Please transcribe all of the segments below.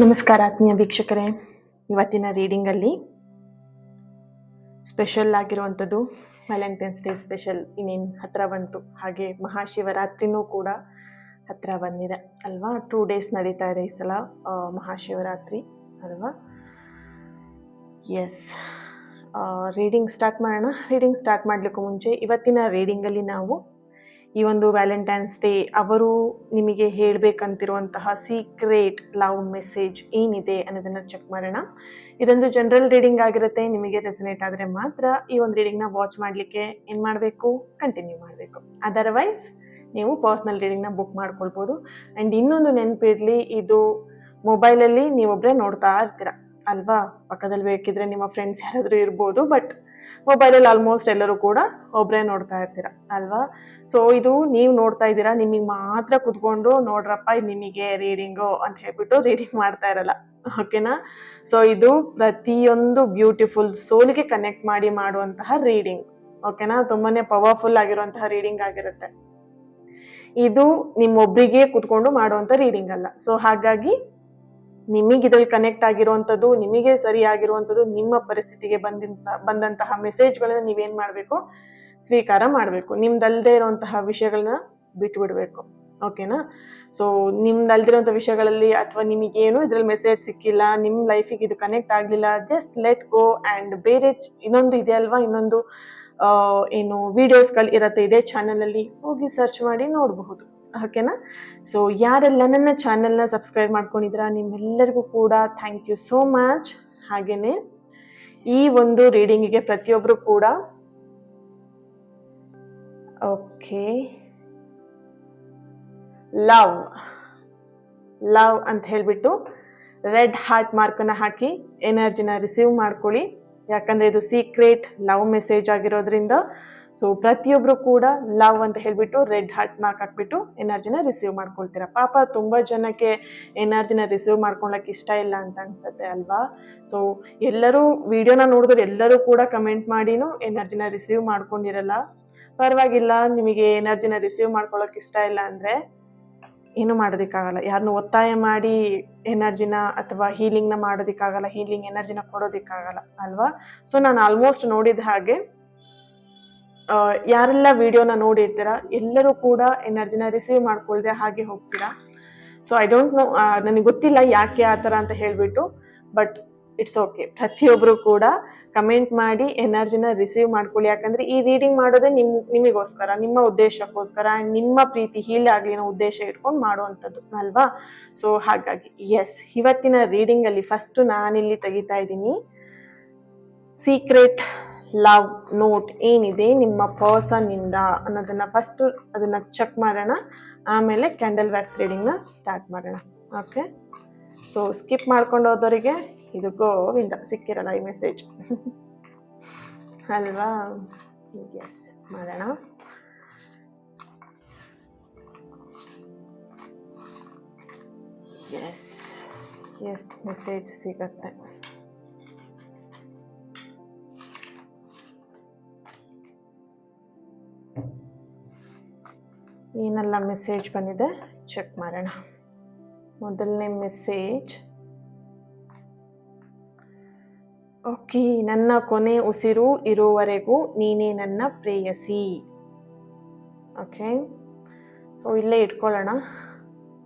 ನಮಸ್ಕಾರ ಆತ್ಮೀಯ ವೀಕ್ಷಕರೇ. ಇವತ್ತಿನ ರೀಡಿಂಗಲ್ಲಿ ಸ್ಪೆಷಲ್ ಆಗಿರುವಂಥದ್ದು ವ್ಯಾಲೆಂಟೈನ್ಸ್ ಡೇ ಸ್ಪೆಷಲ್ ಇನ್ನೇನು ಹತ್ತಿರ ಬಂತು. ಹಾಗೆ ಮಹಾಶಿವರಾತ್ರಿನೂ ಕೂಡ ಹತ್ತಿರ ಬಂದಿದೆ ಅಲ್ವಾ. 2 days ನಡೀತಾ ಇದೆ ಈ ಸಲ ಮಹಾಶಿವರಾತ್ರಿ ಅಲ್ವಾ. ಎಸ್, ರೀಡಿಂಗ್ ಸ್ಟಾರ್ಟ್ ಮಾಡೋಣ. ರೀಡಿಂಗ್ ಸ್ಟಾರ್ಟ್ ಮಾಡಲಿಕ್ಕೂ ಮುಂಚೆ ಇವತ್ತಿನ ರೀಡಿಂಗಲ್ಲಿ ನಾವು ಈ ಒಂದು ವ್ಯಾಲೆಂಟೈನ್ಸ್ ಡೇ ಅವರು ನಿಮಗೆ ಹೇಳಬೇಕಂತಿರುವಂತಹ ಸೀಕ್ರೆಟ್ ಲವ್ ಮೆಸೇಜ್ ಏನಿದೆ ಅನ್ನೋದನ್ನು ಚೆಕ್ ಮಾಡೋಣ. ಇದೊಂದು ಜನರಲ್ ರೀಡಿಂಗ್ ಆಗಿರುತ್ತೆ. ನಿಮಗೆ ರೆಸನೇಟ್ ಆದರೆ ಮಾತ್ರ ಈ ಒಂದು ರೀಡಿಂಗ್ನ ವಾಚ್ ಮಾಡಲಿಕ್ಕೆ ಏನು ಮಾಡಬೇಕು, ಕಂಟಿನ್ಯೂ ಮಾಡಬೇಕು. ಅದರ್ವೈಸ್ ನೀವು ಪರ್ಸ್ನಲ್ ರೀಡಿಂಗ್ನ ಬುಕ್ ಮಾಡ್ಕೊಳ್ಬೋದು. ಆ್ಯಂಡ್ ಇನ್ನೊಂದು ನೆನಪಿರಲಿ, ಇದು ಮೊಬೈಲಲ್ಲಿ ನೀವೊಬ್ಬರೇ ನೋಡ್ತಾ ಇರ್ತೀರ ಅಲ್ವಾ. ಪಕ್ಕದಲ್ಲಿ ಬೇಕಿದ್ರೆ ನಿಮ್ಮ ಫ್ರೆಂಡ್ಸ್ ಯಾರಾದರೂ ಇರ್ಬೋದು, ಬಟ್ ಮೊಬೈಲಲ್ಲಿ ಆಲ್ಮೋಸ್ಟ್ ಎಲ್ಲರೂ ಕೂಡ ಒಬ್ಬರೇ ನೋಡ್ತಾ ಇರ್ತೀರ ಅಲ್ವಾ. ಸೊ ಇದು ನೀವು ನೋಡ್ತಾ ಇದ್ದೀರಾ, ನಿಮಗೆ ಮಾತ್ರ ಕುತ್ಕೊಂಡು ನೋಡ್ರಪ್ಪ ಇದು ನಿಮಗೆ ರೀಡಿಂಗು ಅಂತ ಹೇಳ್ಬಿಟ್ಟು ರೀಡಿಂಗ್ ಮಾಡ್ತಾ ಇರಲ್ಲ, ಓಕೆನಾ. ಸೊ ಇದು ಪ್ರತಿಯೊಂದು ಬ್ಯೂಟಿಫುಲ್ ಸೋಲ್ಗೆ ಕನೆಕ್ಟ್ ಮಾಡಿ ಮಾಡುವಂತಹ ರೀಡಿಂಗ್, ಓಕೆನಾ. ತುಂಬಾನೇ ಪವರ್ಫುಲ್ ಆಗಿರುವಂತಹ ರೀಡಿಂಗ್ ಆಗಿರುತ್ತೆ ಇದು. ನಿಮ್ಮೊಬ್ಬರಿಗೆ ಕುತ್ಕೊಂಡು ಮಾಡುವಂಥ ರೀಡಿಂಗ್ ಅಲ್ಲ. ಸೊ ಹಾಗಾಗಿ ನಿಮಗೆ ಇದ್ರಲ್ಲಿ ಕನೆಕ್ಟ್ ಆಗಿರುವಂಥದ್ದು, ನಿಮಗೆ ಸರಿಯಾಗಿರುವಂಥದ್ದು, ನಿಮ್ಮ ಪರಿಸ್ಥಿತಿಗೆ ಬಂದಂತಹ ಮೆಸೇಜ್ಗಳನ್ನ ನೀವೇನು ಮಾಡಬೇಕು, ಸ್ವೀಕಾರ ಮಾಡಬೇಕು. ನಿಮ್ದಲ್ಲದೆ ಇರುವಂತಹ ವಿಷಯಗಳನ್ನ ಬಿಟ್ಟು ಬಿಡಬೇಕು, ಓಕೆನಾ. ಸೊ ನಿಮ್ದಲ್ದಿರೋಂಥ ವಿಷಯಗಳಲ್ಲಿ ಅಥವಾ ನಿಮಗೇನು ಇದ್ರಲ್ಲಿ ಮೆಸೇಜ್ ಸಿಕ್ಕಿಲ್ಲ, ನಿಮ್ಮ ಲೈಫಿಗೆ ಇದು ಕನೆಕ್ಟ್ ಆಗಲಿಲ್ಲ, ಜಸ್ಟ್ ಲೆಟ್ ಗೋ. ಆ್ಯಂಡ್ ಬೇರೆ ಇನ್ನೊಂದು ಇದೆ ಅಲ್ವಾ, ಇನ್ನೊಂದು ಏನು ವಿಡಿಯೋಸ್ಗಳು ಇರುತ್ತೆ ಇದೇ ಚಾನಲಲ್ಲಿ, ಹೋಗಿ ಸರ್ಚ್ ಮಾಡಿ ನೋಡಬಹುದು, ಓಕೆನಾ. ಸೊ ಯಾರೆಲ್ಲ ನನ್ನ ಚಾನಲ್ನ ಸಬ್ಸ್ಕ್ರೈಬ್ ಮಾಡ್ಕೊಂಡಿದ್ದೀರಾ ನಿಮ್ಮೆಲ್ಲರಿಗೂ ಕೂಡ ಥ್ಯಾಂಕ್ ಯು ಸೋ ಮಚ್. ಹಾಗೆಯೇ ಈ ಒಂದು ರೀಡಿಂಗಿಗೆ ಪ್ರತಿಯೊಬ್ಬರು ಕೂಡ ಓಕೆ ಲವ್ ಲವ್ ಅಂತ ಹೇಳ್ಬಿಟ್ಟು ರೆಡ್ ಹಾರ್ಟ್ ಮಾರ್ಕನ್ನು ಹಾಕಿ ಎನರ್ಜಿನ ರಿಸೀವ್ ಮಾಡ್ಕೊಳ್ಳಿ. ಯಾಕಂದರೆ ಇದು ಸೀಕ್ರೆಟ್ ಲವ್ ಮೆಸೇಜ್ ಆಗಿರೋದ್ರಿಂದ ಸೊ ಪ್ರತಿಯೊಬ್ಬರು ಕೂಡ ಲವ್ ಅಂತ ಹೇಳ್ಬಿಟ್ಟು ರೆಡ್ ಹಾರ್ಟ್ ಮಾರ್ಕ್ ಹಾಕ್ಬಿಟ್ಟು ಎನರ್ಜಿನ ರಿಸೀವ್ ಮಾಡ್ಕೊಳ್ತೀರಾ. ಪಾಪ ತುಂಬ ಜನಕ್ಕೆ ಎನರ್ಜಿನ ರಿಸೀವ್ ಮಾಡ್ಕೊಳಕ್ಕೆ ಇಷ್ಟ ಇಲ್ಲ ಅಂತ ಅನ್ಸುತ್ತೆ ಅಲ್ವಾ. ಸೊ ಎಲ್ಲರೂ ವಿಡಿಯೋನ ನೋಡಿದ್ರೆ ಎಲ್ಲರೂ ಕೂಡ ಕಮೆಂಟ್ ಮಾಡಿನೂ ಎನರ್ಜಿನ ರಿಸೀವ್ ಮಾಡ್ಕೊಂಡಿರಲ್ಲ. ಪರವಾಗಿಲ್ಲ, ನಿಮಗೆ ಎನರ್ಜಿನ ರಿಸೀವ್ ಮಾಡ್ಕೊಳ್ಳೋಕೆ ಇಷ್ಟ ಇಲ್ಲ ಅಂದರೆ ಏನು ಮಾಡೋದಕ್ಕಾಗಲ್ಲ. ಯಾರನ್ನು ಒತ್ತಾಯ ಮಾಡಿ ಎನರ್ಜಿನ ಅಥವಾ ಹೀಲಿಂಗ್ನ ಮಾಡೋದಕ್ಕಾಗಲ್ಲ, ಹೀಲಿಂಗ್ ಎನರ್ಜಿನ ಕೊಡೋದಕ್ಕಾಗಲ್ಲ ಅಲ್ವಾ. ಸೊ ನಾನು ಆಲ್ಮೋಸ್ಟ್ ನೋಡಿದ ಹಾಗೆ ಯಾರೆಲ್ಲ ವಿಡಿಯೋನ ನೋಡಿರ್ತೀರಾ ಎಲ್ಲರೂ ಕೂಡ ಎನರ್ಜಿನ ರಿಸೀವ್ ಮಾಡ್ಕೊಳ್ದೆ ಹಾಗೆ ಹೋಗ್ತೀರಾ. ಸೊ ಐ ಡೋಂಟ್ ನೋ, ನನಗೆ ಗೊತ್ತಿಲ್ಲ ಯಾಕೆ ಆ ಥರ ಅಂತ ಹೇಳಿಬಿಟ್ಟು, ಬಟ್ ಇಟ್ಸ್ ಓಕೆ. ಪ್ರತಿಯೊಬ್ಬರು ಕೂಡ ಕಮೆಂಟ್ ಮಾಡಿ ಎನರ್ಜಿನ ರಿಸೀವ್ ಮಾಡ್ಕೊಳ್ಳಿ. ಯಾಕಂದರೆ ಈ ರೀಡಿಂಗ್ ಮಾಡೋದೇ ನಿಮಗೋಸ್ಕರ, ನಿಮ್ಮ ಉದ್ದೇಶಕ್ಕೋಸ್ಕರ, ನಿಮ್ಮ ಪ್ರೀತಿ ಹೀಲ್ ಆಗಲಿ ಅನ್ನೋ ಉದ್ದೇಶ ಇಟ್ಕೊಂಡು ಮಾಡುವಂಥದ್ದು ಅಲ್ವಾ. ಸೊ ಹಾಗಾಗಿ ಎಸ್, ಇವತ್ತಿನ ರೀಡಿಂಗಲ್ಲಿ ಫಸ್ಟು ನಾನಿಲ್ಲಿ ತೆಗಿತಾ ಇದ್ದೀನಿ ಸೀಕ್ರೆಟ್ ಲವ್ ನೋಟ್ ಏನಿದೆ ನಿಮ್ಮ ಪರ್ಸನ್ನಿಂದ ಅನ್ನೋದನ್ನು ಫಸ್ಟು ಅದನ್ನು ಚೆಕ್ ಮಾಡೋಣ. ಆಮೇಲೆ ಕ್ಯಾಂಡಲ್ ವ್ಯಾಕ್ಸ್ ರೀಡಿಂಗ್ನ ಸ್ಟಾರ್ಟ್ ಮಾಡೋಣ, ಓಕೆ. ಸೊ ಸ್ಕಿಪ್ ಮಾಡ್ಕೊಂಡು ಹೋದವರಿಗೆ ಇದು ಗೋವಿಂದ ಸಿಕ್ಕಿರಲ್ಲ ಈ ಮೆಸೇಜ್ ಅಲ್ವಾ. ಎಸ್, ಮಾಡೋಣ. ಎಸ್, ಎಷ್ಟು ಮೆಸೇಜ್ ಸಿಗತ್ತೆ. ಏನೆಲ್ಲ ಮೆಸೇಜ್ ಬಂದಿದೆ ಚೆಕ್ ಮಾಡೋಣ. ಮೊದಲನೇ ಮೆಸೇಜ್, ಓಕೆ. ನನ್ನ ಕೊನೆ ಉಸಿರು ಇರುವವರೆಗೂ ನೀನೇ ನನ್ನ ಪ್ರೇಯಸಿ. ಓಕೆ, ಸೊ ಇಲ್ಲೇ ಇಟ್ಕೊಳ್ಳೋಣ,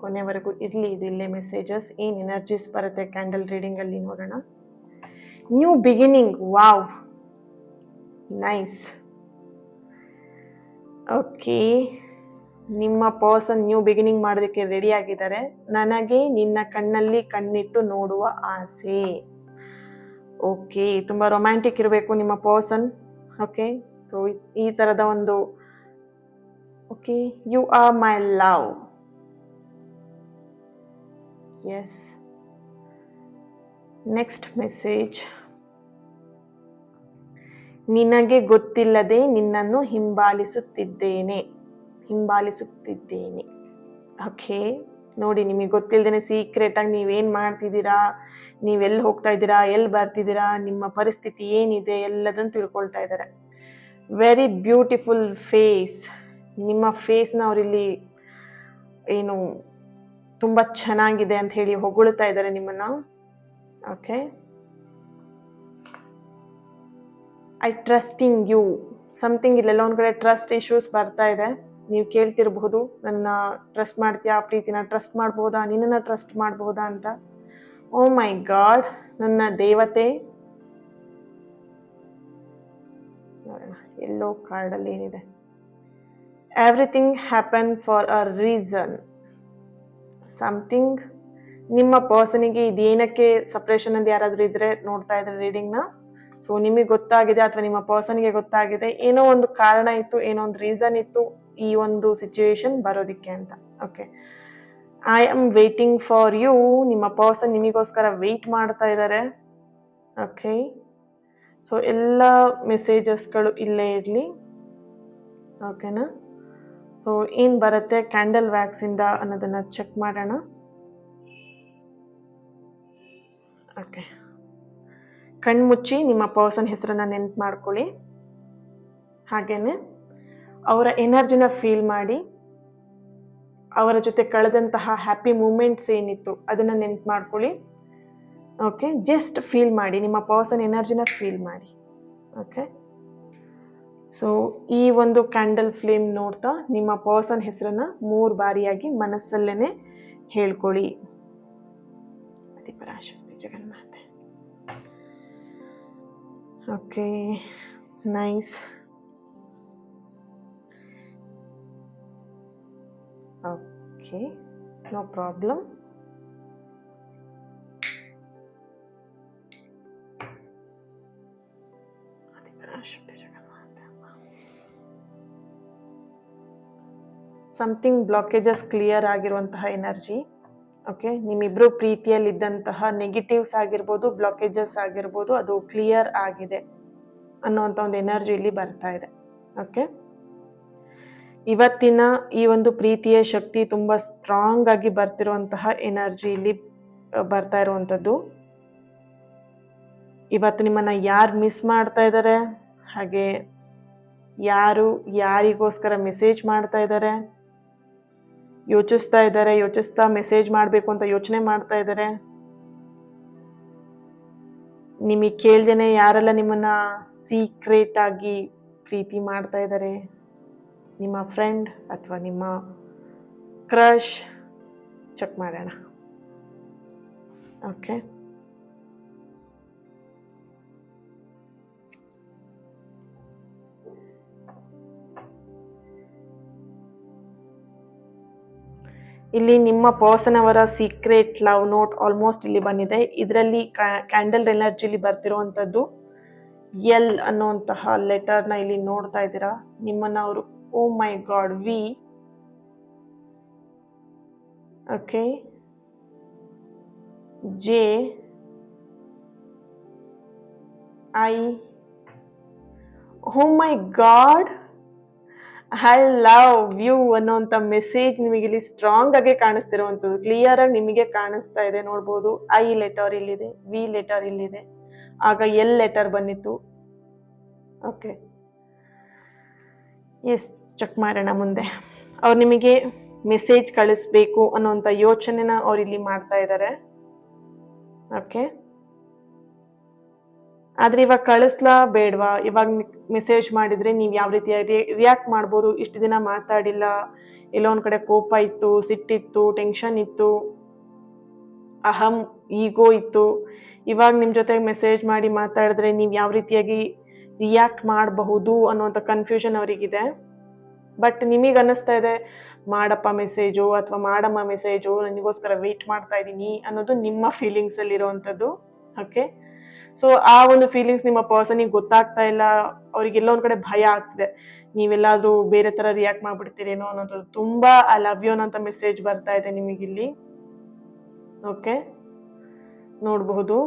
ಕೊನೆವರೆಗೂ ಇರಲಿ ಇದು ಇಲ್ಲೇ ಮೆಸೇಜಸ್. ಏನು ಎನರ್ಜೀಸ್ ಬರುತ್ತೆ ಕ್ಯಾಂಡಲ್ ರೀಡಿಂಗಲ್ಲಿ ನೋಡೋಣ. New beginning, wow, nice. Okay, ನಿಮ್ಮ ಪರ್ಸನ್ ನ್ಯೂ ಬಿಗಿನಿಂಗ್ ಮಾಡೋದಕ್ಕೆ ರೆಡಿ ಆಗಿದ್ದಾರೆ. ನನಗೆ ನಿನ್ನ ಕಣ್ಣಲ್ಲಿ ಕಣ್ಣಿಟ್ಟು ನೋಡುವ ಆಸೆ. ಓಕೆ, ತುಂಬ ರೊಮ್ಯಾಂಟಿಕ್ ಇರಬೇಕು ನಿಮ್ಮ ಪರ್ಸನ್, ಓಕೆ. ಸೊ ಈ ಥರದ ಒಂದು okay, you are my love. Yes, next message, ನಿನಗೆ ಗೊತ್ತಿಲ್ಲದೆ ನಿನ್ನನ್ನು ಹಿಂಬಾಲಿಸುತ್ತಿದ್ದೇನೆ. ಓಕೆ, ನೋಡಿ ನಿಮಗೆ ಗೊತ್ತಿಲ್ಲದೇ ಸೀಕ್ರೆಟಾಗಿ ನೀವೇನು ಮಾಡ್ತಿದ್ದೀರಾ, ನೀವೆಲ್ಲಿ ಹೋಗ್ತಾ ಇದ್ದೀರಾ, ಎಲ್ಲಿ ಬರ್ತಿದ್ದೀರಾ, ನಿಮ್ಮ ಪರಿಸ್ಥಿತಿ ಏನಿದೆ ಎಲ್ಲದನ್ನು ತಿಳ್ಕೊಳ್ತಾ ಇದ್ದಾರೆ. ವೆರಿ ಬ್ಯೂಟಿಫುಲ್ ಫೇಸ್, ನಿಮ್ಮ ಫೇಸ್ನ ಅವರಿಲ್ಲಿ ಏನು ತುಂಬ ಚೆನ್ನಾಗಿದೆ ಅಂತ ಹೇಳಿ ಹೊಗಳ್ತಾ ಇದ್ದಾರೆ ನಿಮ್ಮನ್ನ. Okay, I trust in you. Something ಇಲ್ಲೆಲ್ಲ ಒಂದು ಕಡೆ ಟ್ರಸ್ಟ್ ಇಶ್ಯೂಸ್ ಬರ್ತಾ ಇದೆ. ನೀವು ಕೇಳ್ತಿರಬಹುದು, ನನ್ನ ಟ್ರಸ್ಟ್ ಮಾಡ್ತೀಯಾ, ಪ್ರೀತಿನ ಟ್ರಸ್ಟ್ ಮಾಡ್ಬೋದಾ, ನಿನ್ನನ್ನು ಟ್ರಸ್ಟ್ ಮಾಡ್ಬೋದಾ ಅಂತ. ಓ ಮೈ ಗಾಡ್, ನನ್ನ ದೇವತೆ. ನೋಡೋಣ ಎಲ್ಲೋ ಕಾರ್ಡಲ್ಲಿ ಏನಿದೆ. Everything happen for a reason. Something ನಿಮ್ಮ ಪರ್ಸನಿಗೆ ಇದೇನಕ್ಕೆ ಸಪ್ರೇಷನ್ ಅಂತ ಯಾರಾದರೂ ಇದ್ರೆ ನೋಡ್ತಾ ಇದ್ರೆ ರೀಡಿಂಗ್ನ, ಸೊ ನಿಮಗೆ ಗೊತ್ತಾಗಿದೆ ಅಥವಾ ನಿಮ್ಮ ಪರ್ಸನ್ಗೆ ಗೊತ್ತಾಗಿದೆ, ಏನೋ ಒಂದು ಕಾರಣ ಇತ್ತು, ಏನೋ ಒಂದು ರೀಸನ್ ಇತ್ತು ಈ ಒಂದು ಸಿಚುವೇಶನ್ ಬರೋದಕ್ಕೆ ಅಂತ. Okay, I am waiting for you. ನಿಮ್ಮ ಪರ್ಸನ್ ನಿಮಗೋಸ್ಕರ ವೆಯ್ಟ್ ಮಾಡ್ತಾ ಇದ್ದಾರೆ. ಓಕೆ, ಸೊ ಎಲ್ಲ ಮೆಸೇಜಸ್ಗಳು ಇಲ್ಲೇ ಇರಲಿ. ಓಕೆನಾ? ಸೊ ಏನು ಬರುತ್ತೆ ಕ್ಯಾಂಡಲ್ ವ್ಯಾಕ್ಸಿಂದ ಅನ್ನೋದನ್ನು ಚೆಕ್ ಮಾಡೋಣ. ಓಕೆ, ಕಣ್ಮುಚ್ಚಿ ನಿಮ್ಮ ಪರ್ಸನ್ ಹೆಸರನ್ನ ನೆನ್ಪು ಮಾಡ್ಕೊಳ್ಳಿ. ಹಾಗೇನೆ ಅವರ ಎನರ್ಜಿನ ಫೀಲ್ ಮಾಡಿ, ಅವರ ಜೊತೆ ಕಳೆದಂತಹ ಹ್ಯಾಪಿ ಮೂಮೆಂಟ್ಸ್ ಏನಿತ್ತು ಅದನ್ನು ನೆನ್ಪು ಮಾಡ್ಕೊಳ್ಳಿ. ಓಕೆ, ಜಸ್ಟ್ ಫೀಲ್ ಮಾಡಿ, ನಿಮ್ಮ ಪರ್ಸನ್ ಎನರ್ಜಿನ ಫೀಲ್ ಮಾಡಿ. ಓಕೆ, ಸೊ ಈ ಒಂದು ಕ್ಯಾಂಡಲ್ ಫ್ಲೇಮ್ ನೋಡ್ತಾ ನಿಮ್ಮ ಪರ್ಸನ್ ಹೆಸರನ್ನ 3 ಬಾರಿಯಾಗಿ ಮನಸ್ಸಲ್ಲೇನೆ ಹೇಳ್ಕೊಳ್ಳಿ. Parashakti Jaganmata. Okay, nice. Okay, no problem. Something blockages clear ಆಗಿರುವಂತಹ ಎನರ್ಜಿ. ಓಕೆ, ನಿಮ್ಮಿಬ್ರು ಪ್ರೀತಿಯಲ್ಲಿದ್ದಂತಹ ನೆಗೆಟಿವ್ಸ್ ಆಗಿರ್ಬೋದು, ಬ್ಲಾಕೇಜಸ್ ಆಗಿರ್ಬೋದು, ಅದು ಕ್ಲಿಯರ್ ಆಗಿದೆ ಅನ್ನೋಂಥ ಒಂದು ಎನರ್ಜಿ ಇಲ್ಲಿ ಬರ್ತಾ ಇದೆ. ಓಕೆ, ಇವತ್ತಿನ ಈ ಒಂದು ಪ್ರೀತಿಯ ಶಕ್ತಿ ತುಂಬ ಸ್ಟ್ರಾಂಗ್ ಆಗಿ ಬರ್ತಿರುವಂತಹ ಎನರ್ಜಿ ಇಲ್ಲಿ ಬರ್ತಾ ಇರುವಂಥದ್ದು. ಇವತ್ತು ನಿಮ್ಮನ್ನು ಯಾರು ಮಿಸ್ ಮಾಡ್ತಾ ಇದ್ದಾರೆ, ಹಾಗೆ ಯಾರು ಯಾರಿಗೋಸ್ಕರ ಮೆಸೇಜ್ ಮಾಡ್ತಾ ಇದ್ದಾರೆ, ಯೋಚಿಸ್ತಾ ಮೆಸೇಜ್ ಮಾಡಬೇಕು ಅಂತ ಯೋಚನೆ ಮಾಡ್ತಾ ಇದ್ದಾರೆ. ನಿಮಗೆ ಕೇಳ್ದೇನೆ ಯಾರೆಲ್ಲ ನಿಮ್ಮನ್ನ ಸೀಕ್ರೆಟ್ ಆಗಿ ಪ್ರೀತಿ ಮಾಡ್ತಾ ಇದ್ದಾರೆ, ನಿಮ್ಮ ಫ್ರೆಂಡ್ ಅಥವಾ ನಿಮ್ಮ ಕ್ರಶ್, ಚೆಕ್ ಮಾಡೋಣ. ಓಕೆ, ಇಲ್ಲಿ ನಿಮ್ಮ ಪರ್ಸನ್ ಅವರ ಸೀಕ್ರೆಟ್ ಲವ್ ನೋಟ್ ಆಲ್ಮೋಸ್ಟ್ ಇಲ್ಲಿ ಬಂದಿದೆ. ಇದರಲ್ಲಿ ಕ್ಯಾಂಡಲ್ ಎನರ್ಜಿಲಿ ಬರ್ತಿರುವಂಥದ್ದು ಎಲ್ ಅನ್ನುವಂತಹ ಲೆಟರ್ನ ಇಲ್ಲಿ ನೋಡ್ತಾ ಇದ್ದೀರಾ. ನಿಮ್ಮನ್ನ ಅವರು ಓ ಮೈ ಗಾಡ್ ವಿ, ಓಕೆ, ಜೆ ಐ, oh my god, I love you ಅನ್ನೋಂಥ ಮೆಸೇಜ್ ನಿಮಗೆ ಇಲ್ಲಿ ಸ್ಟ್ರಾಂಗ್ ಆಗಿ ಕಾಣಿಸ್ತಿರುವಂಥದ್ದು, ಕ್ಲಿಯರ್ ಆಗಿ ನಿಮಗೆ ಕಾಣಿಸ್ತಾ ಇದೆ. ನೋಡ್ಬೋದು, ಐ ಲೆಟರ್ ಇಲ್ಲಿದೆ, ವಿ ಲೆಟರ್ ಇಲ್ಲಿದೆ, ಆಗ ಎಲ್ ಲೆಟರ್ ಬಂದಿತ್ತು. ಓಕೆ, ಎಸ್, ಚೆಕ್ ಮಾಡೋಣ ಮುಂದೆ. ಅವ್ರು ನಿಮಗೆ ಮೆಸೇಜ್ ಕಳಿಸ್ಬೇಕು ಅನ್ನೋಂಥ ಯೋಚನೆನ ಅವ್ರು ಇಲ್ಲಿ ಮಾಡ್ತಾ ಇದ್ದಾರೆ. ಓಕೆ, ಆದ್ರೆ ಇವಾಗ ಕಳಿಸ್ಲಾ ಬೇಡವಾ, ಇವಾಗ ಮೆಸೇಜ್ ಮಾಡಿದ್ರೆ ನೀವು ಯಾವ ರೀತಿಯಾಗಿ ರಿಯಾಕ್ಟ್ ಮಾಡ್ಬೋದು. ಇಷ್ಟು ದಿನ ಮಾತಾಡಿಲ್ಲ, ಎಲ್ಲೋ ಒಂದು ಕಡೆ ಕೋಪ ಇತ್ತು, ಸಿಟ್ಟಿತ್ತು, ಟೆನ್ಷನ್ ಇತ್ತು, ಅಹಂ ಈಗೋ ಇತ್ತು. ಇವಾಗ ನಿಮ್ಮ ಜೊತೆಗೆ ಮೆಸೇಜ್ ಮಾಡಿ ಮಾತಾಡಿದ್ರೆ ನೀವು ಯಾವ ರೀತಿಯಾಗಿ ರಿಯಾಕ್ಟ್ ಮಾಡಬಹುದು ಅನ್ನೋಂಥ ಕನ್ಫ್ಯೂಷನ್ ಅವರಿಗಿದೆ. ಬಟ್ ನಿಮಗೆ ಅನ್ನಿಸ್ತಾ ಇದೆ ಮಾಡಪ್ಪ ಮೆಸೇಜು ಅಥವಾ ಮಾಡಮ್ಮ ಮೆಸೇಜು, ನನಗೋಸ್ಕರ ವೆಯ್ಟ್ ಮಾಡ್ತಾ ಇದ್ದೀನಿ ಅನ್ನೋದು ನಿಮ್ಮ ಫೀಲಿಂಗ್ಸಲ್ಲಿರುವಂಥದ್ದು. ಓಕೆ, ಸೊ ಆ ಒಂದು ಫೀಲಿಂಗ್ಸ್ ನಿಮ್ಮ ಪರ್ಸನಿಗೆ ಗೊತ್ತಾಗ್ತಾ ಇಲ್ಲ. ಅವ್ರಿಗೆಲ್ಲ ಒಂದು ಕಡೆ ಭಯ ಆಗ್ತಿದೆ, ನೀವೆಲ್ಲಾದರೂ ಬೇರೆ ಥರ ರಿಯಾಕ್ಟ್ ಮಾಡಿಬಿಡ್ತೀರೇನೋ ಅನ್ನೋದು. ತುಂಬ ಐ ಲವ್ ಯು ಅನ್ನೋಂಥ ಮೆಸೇಜ್ ಬರ್ತಾ ಇದೆ ನಿಮಗಿಲ್ಲಿ. ಓಕೆ, ನೋಡಬಹುದು.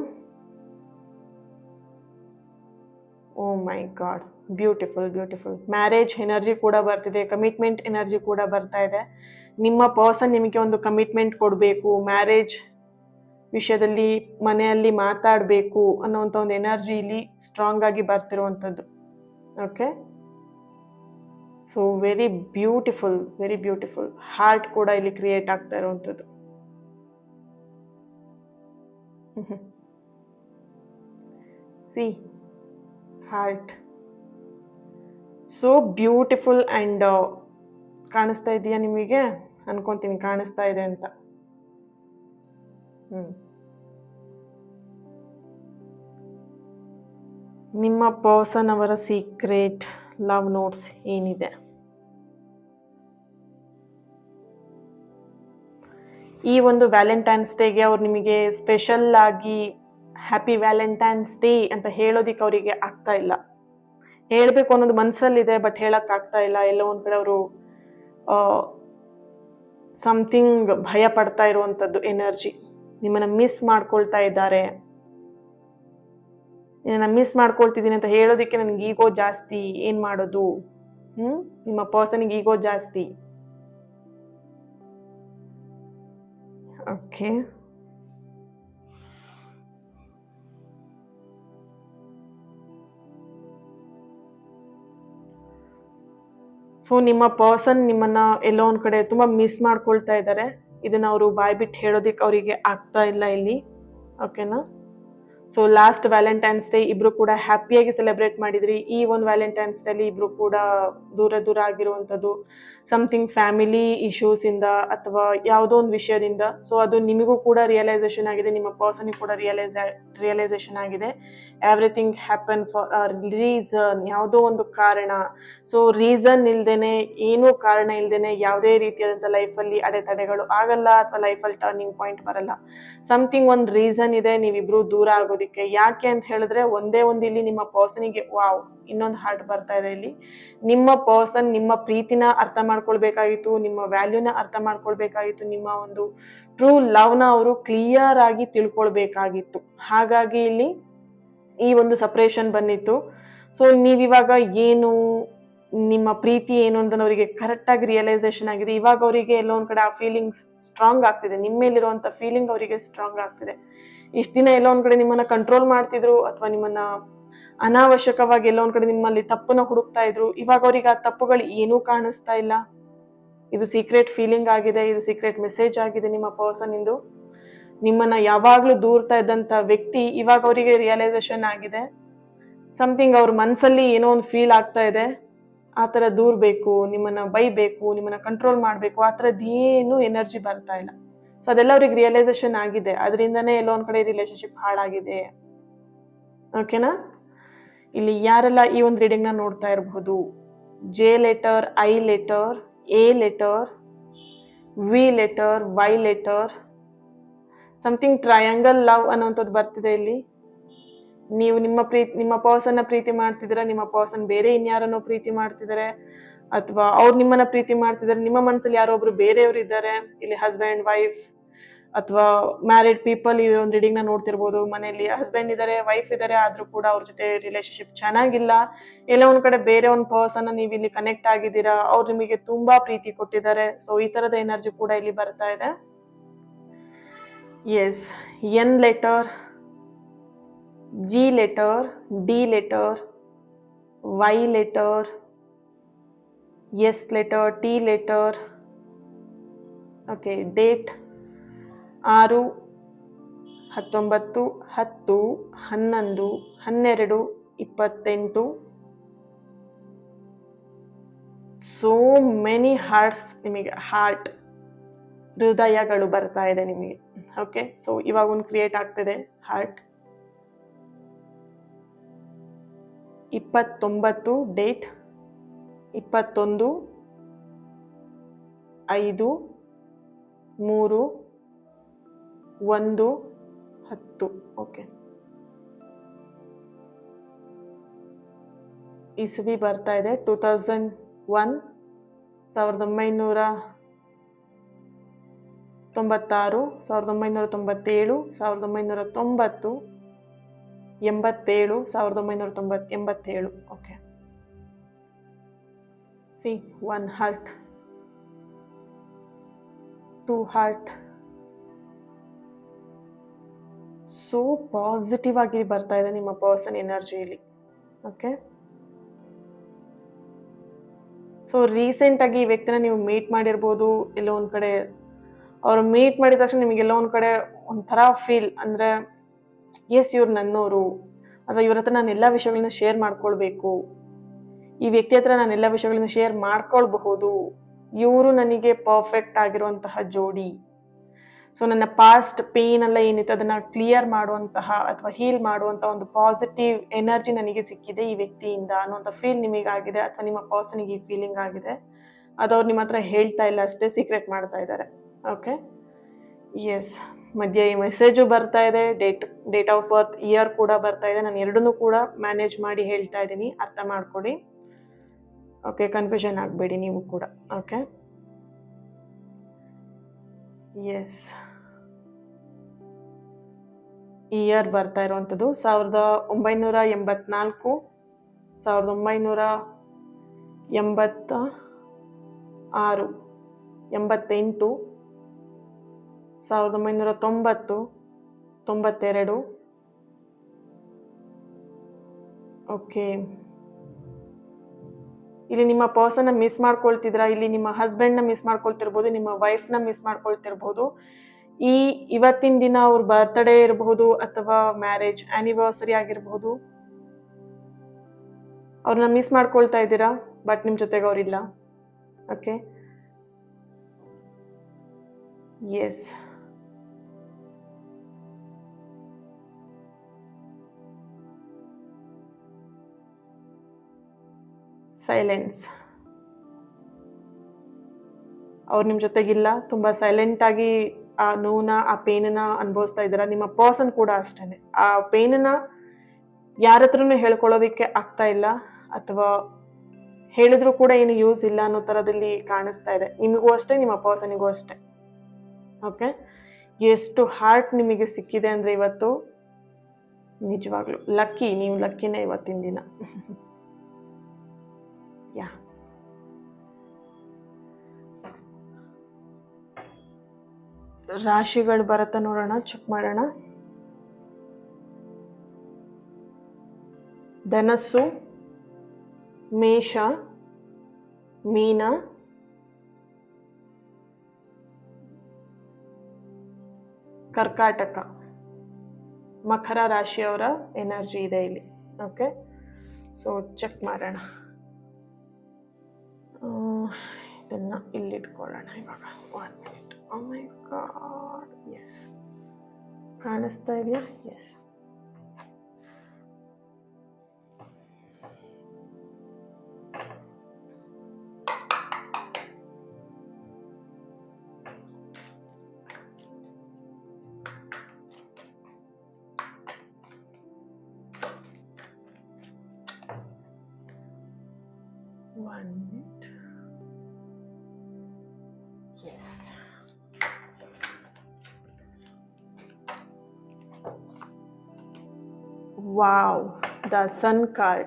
Oh my god, beautiful beautiful. Marriage energy ಕೂಡ ಬರ್ತಿದೆ, ಕಮಿಟ್ಮೆಂಟ್ ಎನರ್ಜಿ ಕೂಡ ಬರ್ತಾ ಇದೆ. ನಿಮ್ಮ ಪರ್ಸನ್ ನಿಮಗೆ ಒಂದು ಕಮಿಟ್ಮೆಂಟ್ ಕೊಡಬೇಕು, ಮ್ಯಾರೇಜ್ ವಿಷಯದಲ್ಲಿ ಮನೆಯಲ್ಲಿ ಮಾತಾಡಬೇಕು ಅನ್ನೋಂಥ ಒಂದು ಎನರ್ಜಿ ಇಲ್ಲಿ ಸ್ಟ್ರಾಂಗ್ ಆಗಿ ಬರ್ತಿರುವಂಥದ್ದು. Okay, so very beautiful, very beautiful. Heart ಕೂಡ ಇಲ್ಲಿ ಕ್ರಿಯೇಟ್ ಆಗ್ತಾ ಇರುವಂಥದ್ದು. See heart. So beautiful and ಕಾಣಿಸ್ತಾ ಇದೆಯಾ ನಿಮಗೆ? ಅನ್ಕೊಂತೀನಿ ಕಾಣಿಸ್ತಾ ಇದೆ ಅಂತ. ನಿಮ್ಮ ಪರ್ಸನ್ ಅವರ ಸೀಕ್ರೆಟ್ ಲವ್ ನೋಟ್ಸ್ ಏನಿದೆ? ಈ ಒಂದು ವ್ಯಾಲೆಂಟೈನ್ಸ್ ಡೇಗೆ ಅವ್ರು ನಿಮಗೆ ಸ್ಪೆಷಲ್ ಆಗಿ ಹ್ಯಾಪಿ ವ್ಯಾಲೆಂಟೈನ್ಸ್ ಡೇ ಅಂತ ಹೇಳೋದಿಕ್ಕೆ ಅವರಿಗೆ ಆಗ್ತಾ ಇಲ್ಲ. ಹೇಳಬೇಕು ಅನ್ನೋದು ಮನಸ್ಸಲ್ಲಿದೆ, ಬಟ್ ಹೇಳಕ್ ಆಗ್ತಾ ಇಲ್ಲ. ಎಲ್ಲೋ ಒಂದ್ ಕಡೆ ಅವರು ಸಮಥಿಂಗ್ ಭಯ ಪಡ್ತಾ ಇರುವಂತದ್ದು ಎನರ್ಜಿ. ನಿಮ್ಮನ್ನ ಮಿಸ್ ಮಾಡ್ಕೊಳ್ತಾ ಇದ್ದಾರೆ. ನಿನ್ನ ಮಿಸ್ ಮಾಡ್ಕೊಳ್ತಿದ್ದೀನಿ ಅಂತ ಹೇಳೋದಿಕ್ಕೆ ನನಗೆ ಈಗೋ ಜಾಸ್ತಿ. ಏನ್ ಮಾಡೋದು? ನಿಮ್ಮ ಪರ್ಸನ್ಗೆ ಈಗೋ ಜಾಸ್ತಿ. ಓಕೆ, ಸೊ ನಿಮ್ಮ ಪರ್ಸನ್ ನಿಮ್ಮನ್ನ ಎಲ್ಲೋ ಒಂದ್ ಕಡೆ ತುಂಬಾ ಮಿಸ್ ಮಾಡ್ಕೊಳ್ತಾ ಇದ್ದಾರೆ. ಇದನ್ನ ಅವರು ಬಾಯ್ ಬಿಟ್ಟು ಹೇಳೋದಿಕ್ಕೆ ಅವರಿಗೆ ಆಗ್ತಾ ಇಲ್ಲ ಇಲ್ಲಿ. ಓಕೆನಾ? ಸೊ ಲಾಸ್ಟ್ ವ್ಯಾಲೆಂಟೈನ್ಸ್ ಡೇ ಇಬ್ರು ಕೂಡ ಹ್ಯಾಪಿಯಾಗಿ ಸೆಲೆಬ್ರೇಟ್ ಮಾಡಿದ್ರಿ. ಈ ಒಂದು ವ್ಯಾಲೆಂಟೈನ್ಸ್ ಡೇಲಿ ಇಬ್ರು ಕೂಡ ದೂರ ಆಗಿರುವಂಥದ್ದು, ಸಮಥಿಂಗ್ ಫ್ಯಾಮಿಲಿ ಇಶ್ಯೂಸ್ ಇಂದ ಅಥವಾ ಯಾವುದೋ ಒಂದು ವಿಷಯದಿಂದ. ಸೊ ಅದು ನಿಮಗೂ ಕೂಡ ರಿಯಲೈಸೇಷನ್ ಆಗಿದೆ, ನಿಮ್ಮ ಪರ್ಸನ್ಗೂ ಕೂಡ ರಿಯಲೈಸೇಷನ್ ಆಗಿದೆ. Everything happen for a reason. ಯಾವುದೋ ಒಂದು ಕಾರಣ. ಸೊ ರೀಸನ್ ಇಲ್ದೇನೆ, ಏನೂ ಕಾರಣ ಇಲ್ದೇನೆ ಯಾವುದೇ ರೀತಿಯಾದಂಥ ಲೈಫಲ್ಲಿ ಅಡೆತಡೆಗಳು ಆಗಲ್ಲ ಅಥವಾ ಲೈಫಲ್ಲಿ ಟರ್ನಿಂಗ್ ಪಾಯಿಂಟ್ ಬರಲ್ಲ. ಸಮಥಿಂಗ್ ಒಂದು ರೀಸನ್ ಇದೆ ನೀವಿಬ್ರು ದೂರ ಆಗೋದಿಕ್ಕೆ. ಯಾಕೆ ಅಂತ ಹೇಳಿದ್ರೆ ಒಂದೇ ಒಂದು ಇಲ್ಲಿ ನಿಮ್ಮ ಪರ್ಸನಿಗೆ ವಾವ್ ಇನ್ನೊಂದು ಹಾರ್ಟ್ ಬರ್ತಾ ಇದೆ ಇಲ್ಲಿ. ನಿಮ್ಮ ಪರ್ಸನ್ ನಿಮ್ಮ ಪ್ರೀತಿನ ಅರ್ಥ ಮಾಡ್ಕೊಳ್ಬೇಕಾಗಿತ್ತು, ನಿಮ್ಮ ವ್ಯಾಲ್ಯೂನ ಅರ್ಥ ಮಾಡ್ಕೊಳ್ಬೇಕಾಗಿತ್ತು, ನಿಮ್ಮ ಒಂದು ಟ್ರೂ ಲವ್ನ ಅವರು ಕ್ಲಿಯರ್ ಆಗಿ ತಿಳ್ಕೊಳ್ಬೇಕಾಗಿತ್ತು. ಹಾಗಾಗಿ ಇಲ್ಲಿ ಈ ಒಂದು ಸಪ್ರೇಷನ್ ಬಂದಿತ್ತು. ಸೊ ನೀವಿವಾಗ ಏನು ನಿಮ್ಮ ಪ್ರೀತಿ ಏನು ಅಂತ ಅವರಿಗೆ ಕರೆಕ್ಟ್ ಆಗಿ ರಿಯಲೈಸೇಷನ್ ಆಗಿದೆ. ಇವಾಗ ಅವರಿಗೆ ಎಲ್ಲೋ ಒಂದ್ ಕಡೆ ಆ ಫೀಲಿಂಗ್ಸ್ ಸ್ಟ್ರಾಂಗ್ ಆಗ್ತಿದೆ. ನಿಮ್ಮೇಲಿರುವಂತ ಫೀಲಿಂಗ್ ಅವರಿಗೆ ಸ್ಟ್ರಾಂಗ್ ಆಗ್ತಿದೆ. ಇಷ್ಟ ದಿನ ಎಲ್ಲೋ ಒಂದ್ ಕಡೆ ನಿಮ್ಮನ್ನ ಕಂಟ್ರೋಲ್ ಮಾಡ್ತಿದ್ರು ಅಥವಾ ನಿಮ್ಮನ್ನ ಅನಾವಶ್ಯಕವಾಗಿ ಎಲ್ಲೋ ಒಂದ್ ಕಡೆ ನಿಮ್ಮಲ್ಲಿ ತಪ್ಪನ್ನ ಹುಡುಕ್ತಾ ಇದ್ರು. ಇವಾಗ ಅವ್ರಿಗೆ ಆ ತಪ್ಪುಗಳು ಏನೂ ಕಾಣಿಸ್ತಾ ಇಲ್ಲ. ಇದು ಸೀಕ್ರೆಟ್ ಫೀಲಿಂಗ್ ಆಗಿದೆ, ಇದು ಸೀಕ್ರೆಟ್ ಮೆಸೇಜ್ ಆಗಿದೆ ನಿಮ್ಮ ಪರ್ಸನ್ ಇಂದು. ನಿಮ್ಮನ್ನ ಯಾವಾಗ್ಲೂ ದೂರ್ತಾ ಇದ್ದಂತ ವ್ಯಕ್ತಿ ಇವಾಗ ಅವರಿಗೆ ರಿಯಲೈಸೇಷನ್ ಆಗಿದೆ. ಸಮಥಿಂಗ್ ಅವ್ರ ಮನ್ಸಲ್ಲಿ ಏನೋ ಒಂದು ಫೀಲ್ ಆಗ್ತಾ ಇದೆ. ಆ ಥರ ದೂರ್ಬೇಕು, ನಿಮ್ಮನ್ನ ಬೈಬೇಕು, ನಿಮ್ಮನ್ನ ಕಂಟ್ರೋಲ್ ಮಾಡಬೇಕು, ಆ ಥರದ್ದು ಏನು ಎನರ್ಜಿ ಬರ್ತಾ ಇಲ್ಲ. ಸೊ ಅದೆಲ್ಲ ಅವ್ರಿಗೆ ರಿಯಲೈಸೇಷನ್ ಆಗಿದೆ. ಅದರಿಂದನೇ ಎಲ್ಲೋ ಒಂದ್ ಕಡೆ ರಿಲೇಶನ್ಶಿಪ್ ಹಾಳಾಗಿದೆ. ಓಕೆನಾ? ಇಲ್ಲಿ ಯಾರೆಲ್ಲ ಈ ಒಂದು ರೀಡಿಂಗ್ನ ನೋಡ್ತಾ ಇರಬಹುದು, J letter, I letter, A letter, V letter, Y letter, something triangle love ಅನ್ನೋಂಥದ್ದು ಬರ್ತಿದೆ ಇಲ್ಲಿ. ನೀವು ನಿಮ್ಮ ಪರ್ಸನ್ನ ಪ್ರೀತಿ ಮಾಡ್ತಿದ್ದೀರಾ, ನಿಮ್ಮ ಪರ್ಸನ್ ಬೇರೆ ಇನ್ಯಾರನ್ನೋ ಪ್ರೀತಿ ಮಾಡ್ತಿದ್ದಾರೆ, ಅಥವಾ ಅವ್ರು ನಿಮ್ಮನ್ನ ಪ್ರೀತಿ ಮಾಡ್ತಿದ್ದಾರೆ. ನಿಮ್ಮ ಮನಸ್ಸಲ್ಲಿ ಯಾರೋ ಒಬ್ರು ಬೇರೆಯವರು ಇದ್ದಾರೆ. ಇಲ್ಲಿ ಹಸ್ಬೆಂಡ್ ವೈಫ್ ಅಥವಾ ಮ್ಯಾರಿಡ್ ಪೀಪಲ್ ಈ ಒಂದು ರೀಡಿಂಗ್ ನ ನೋಡ್ತಿರ್ಬೋದು. ಮನೆಯಲ್ಲಿ ಹಸ್ಬೆಂಡ್ ಇದ್ದಾರೆ, ವೈಫ್ ಇದ್ದಾರೆ, ಆದ್ರೂ ಕೂಡ ಅವ್ರ ಜೊತೆ ರಿಲೇಶನ್ಶಿಪ್ ಚೆನ್ನಾಗಿಲ್ಲ. ಎಲ್ಲ ಒಂದ್ ಕಡೆ ಬೇರೆ ಒಂದು ಪರ್ಸನ್ ನೀವು ಇಲ್ಲಿ ಕನೆಕ್ಟ್ ಆಗಿದ್ದೀರಾ, ಅವ್ರು ನಿಮಗೆ ತುಂಬಾ ಪ್ರೀತಿ ಕೊಟ್ಟಿದ್ದಾರೆ. ಸೊ ಈ ತರದ ಎನರ್ಜಿ ಕೂಡ ಇಲ್ಲಿ ಬರ್ತಾ ಇದೆ. Yes, N letter, G letter, D letter, Y letter, S letter, T letter. Okay, date 6-19-10-12-28. So many hearts, ನಿಮಗೆ ಹಾರ್ಟ್ ಹೃದಯಗಳು ಬರ್ತಾ ಇದೆ ನಿಮಗೆ. ಓಕೆ, ಸೊ ಇವಾಗ ಒಂದು ಕ್ರಿಯೇಟ್ ಆಗ್ತಿದೆ ಹಾರ್ಟ್. 29 ಡೇಟ್, 21-5-3-1-10. ಓಕೆ, ಇಸ್ವಿ ಬರ್ತಾ ಇದೆ 2001, 1996, 1997, 1990, 87, 1987. Okay, C 1 heart, 2 heart. So positive ಆಗಿ ಬರ್ತಾ ಇದೆ ನಿಮ್ಮ ಪರ್ಸನ್ ಎನರ್ಜಿಯಲ್ಲಿ. ಓಕೆ, ಸೊ ರೀಸೆಂಟ್ ಆಗಿ ಈ ವ್ಯಕ್ತಿನ ನೀವು ಮೀಟ್ ಮಾಡಿರ್ಬೋದು. ಎಲ್ಲೋ ಒಂದ್ ಕಡೆ ಅವ್ರು ಮೀಟ್ ಮಾಡಿದ ತಕ್ಷಣ ನಿಮಗೆಲ್ಲೋ ಒಂದ್ ಕಡೆ ಒಂಥರ ಫೀಲ್, ಅಂದ್ರೆ ಎಸ್ ಇವ್ರು ನನ್ನೋರು, ಅಥವಾ ಇವ್ರ ಹತ್ರ ನಾನು ಎಲ್ಲ ವಿಷಯಗಳನ್ನ ಶೇರ್ ಮಾಡ್ಕೊಳ್ಬೇಕು, ಈ ವ್ಯಕ್ತಿ ಹತ್ರ ನಾನು ಎಲ್ಲ ವಿಷಯಗಳನ್ನ ಶೇರ್ ಮಾಡ್ಕೊಳ್ಬಹುದು, ಇವರು ನನಗೆ ಪರ್ಫೆಕ್ಟ್ ಆಗಿರುವಂತಹ ಜೋಡಿ. ಸೊ ನನ್ನ ಪಾಸ್ಟ್ ಪೇನ್ ಎಲ್ಲ ಏನಿತ್ತು ಅದನ್ನ ಕ್ಲಿಯರ್ ಮಾಡುವಂತಹ ಅಥವಾ ಹೀಲ್ ಮಾಡುವಂತಹ ಒಂದು ಪಾಸಿಟಿವ್ ಎನರ್ಜಿ ನನಗೆ ಸಿಕ್ಕಿದೆ ಈ ವ್ಯಕ್ತಿಯಿಂದ ಅನ್ನುವಂಥ ಫೀಲ್ ನಿಮಗಾಗಿದೆ, ಅಥವಾ ನಿಮ್ಮ ಪರ್ಸನ್ಗೆ ಈ ಫೀಲಿಂಗ್ ಆಗಿದೆ. ಅದು ಅವ್ರು ನಿಮ್ಮ ಹತ್ರ ಹೇಳ್ತಾ ಇಲ್ಲ ಅಷ್ಟೇ, ಸೀಕ್ರೆಟ್ ಮಾಡ್ತಾ ಇದ್ದಾರೆ. Okay, yes. ಮಧ್ಯೆ ಈ ಮೆಸೇಜು ಬರ್ತಾ ಇದೆ, ಡೇಟ್ ಆಫ್ ಬರ್ತ್ ಇಯರ್ ಕೂಡ ಬರ್ತಾ ಇದೆ. ನಾನು ಎರಡನ್ನೂ ಕೂಡ ಮ್ಯಾನೇಜ್ ಮಾಡಿ ಹೇಳ್ತಾ ಇದ್ದೀನಿ, ಅರ್ಥ ಮಾಡ್ಕೊಡಿ. ಓಕೆ, ಕನ್ಫ್ಯೂಷನ್ ಆಗಬೇಡಿ ನೀವು ಕೂಡ. Okay, S. ಇಯರ್ ಬರ್ತಾ ಇರುವಂಥದ್ದು 1984, 1986, 88, 1990, 92. ಓಕೆ, ಇಲ್ಲಿ ನಿಮ್ಮ ಪರ್ಸನ್ನ ಮಿಸ್ ಮಾಡ್ಕೊಳ್ತಿದ್ರ, ಇಲ್ಲಿ ನಿಮ್ಮ ಹಸ್ಬೆಂಡ್ನ ಮಿಸ್ ಮಾಡ್ಕೊಳ್ತಿರ್ಬೋದು, ನಿಮ್ಮ ವೈಫ್ನ ಮಿಸ್ ಮಾಡ್ಕೊಳ್ತಿರ್ಬೋದು. ಇವತ್ತಿನ ದಿನ ಅವ್ರ ಬರ್ತ್ಡೇ ಇರಬಹುದು ಅಥವಾ ಮ್ಯಾರೇಜ್ ಆನಿವರ್ಸರಿ ಆಗಿರಬಹುದು. ಅವ್ರನ್ನ ಮಿಸ್ ಮಾಡ್ಕೊಳ್ತಾ ಇದ್ದೀರಾ, ಬಟ್ ನಿಮ್ಮ ಜೊತೆಗೆ ಅವ್ರಿಲ್ಲ. Okay, S. ಸೈಲೆನ್ಸ್. ಅವ್ರು ನಿಮ್ಮ ಜೊತೆಗಿಲ್ಲ, ತುಂಬ ಸೈಲೆಂಟ್ ಆಗಿ ಆ ನೋವನ್ನ, ಆ ಪೇನನ್ನ ಅನುಭವಿಸ್ತಾ ಇದ್ದೀರಾ. ನಿಮ್ಮ ಪರ್ಸನ್ ಕೂಡ ಅಷ್ಟೇ, ಆ ಪೇನನ್ನ ಯಾರ ಹತ್ರನೂ ಹೇಳ್ಕೊಳ್ಳೋದಕ್ಕೆ ಆಗ್ತಾ ಇಲ್ಲ, ಅಥವಾ ಹೇಳಿದ್ರು ಕೂಡ ಏನು ಯೂಸ್ ಇಲ್ಲ ಅನ್ನೋ ಥರದಲ್ಲಿ ಕಾಣಿಸ್ತಾ ಇದೆ. ನಿಮಗೂ ಅಷ್ಟೇ, ನಿಮ್ಮ ಪರ್ಸನಿಗೂ ಅಷ್ಟೇ. ಓಕೆ, ಎಷ್ಟು ಹಾರ್ಟ್ ನಿಮಗೆ ಸಿಕ್ಕಿದೆ ಅಂದರೆ ಇವತ್ತು ನಿಜವಾಗ್ಲೂ ಲಕ್ಕಿ, ನೀವು ಲಕ್ಕಿನೇ ಇವತ್ತಿನ ದಿನ. ಯಾ, ರಾಶಿಗಳು ಬರುತ್ತಾ ನೋಡೋಣ, ಚೆಕ್ ಮಾಡೋಣ. ಧನಸ್ಸು, ಮೇಷ, ಮೀನ, ಕರ್ಕಾಟಕ, ಮಕರ ರಾಶಿಯವರ ಎನರ್ಜಿ ಇದೆ ಇಲ್ಲಿ. ಓಕೆ, ಸೊ ಚೆಕ್ ಮಾಡೋಣ. ಇದನ್ನ ಇಲ್ಲಿಟ್ಕೊಳ್ಳೋಣ ಇವಾಗ. 1 minute. Oh my God, yes. ಕಾಣಿಸ್ತಾ ಇದೆಯಾ? S. One minute. Yes. Wow, the Sun card.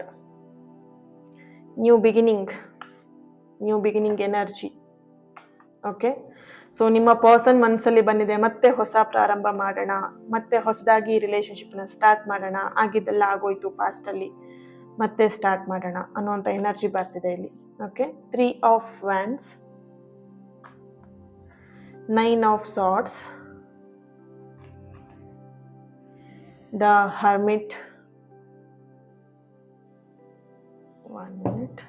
New beginning energy. Okay, so ನಿಮ್ಮ ಪರ್ಸನ್ ಮನಸ್ಸಲ್ಲಿ ಬಂದಿದೆ, ಮತ್ತೆ ಹೊಸ ಪ್ರಾರಂಭ ಮಾಡೋಣ, ಮತ್ತೆ ಹೊಸದಾಗಿ ರಿಲೇಶನ್ಶಿಪ್ನ ಸ್ಟಾರ್ಟ್ ಮಾಡೋಣ, ಆಗಿದ್ದೆಲ್ಲ ಆಗೋಯ್ತು ಪಾಸ್ಟಲ್ಲಿ, ಮತ್ತೆ ಸ್ಟಾರ್ಟ್ ಮಾಡೋಣ ಅನ್ನೋಂಥ ಎನರ್ಜಿ ಬರ್ತಿದೆ ಇಲ್ಲಿ. Okay, 3 of Wands, 9 of Swords, the Hermit. 1 minute.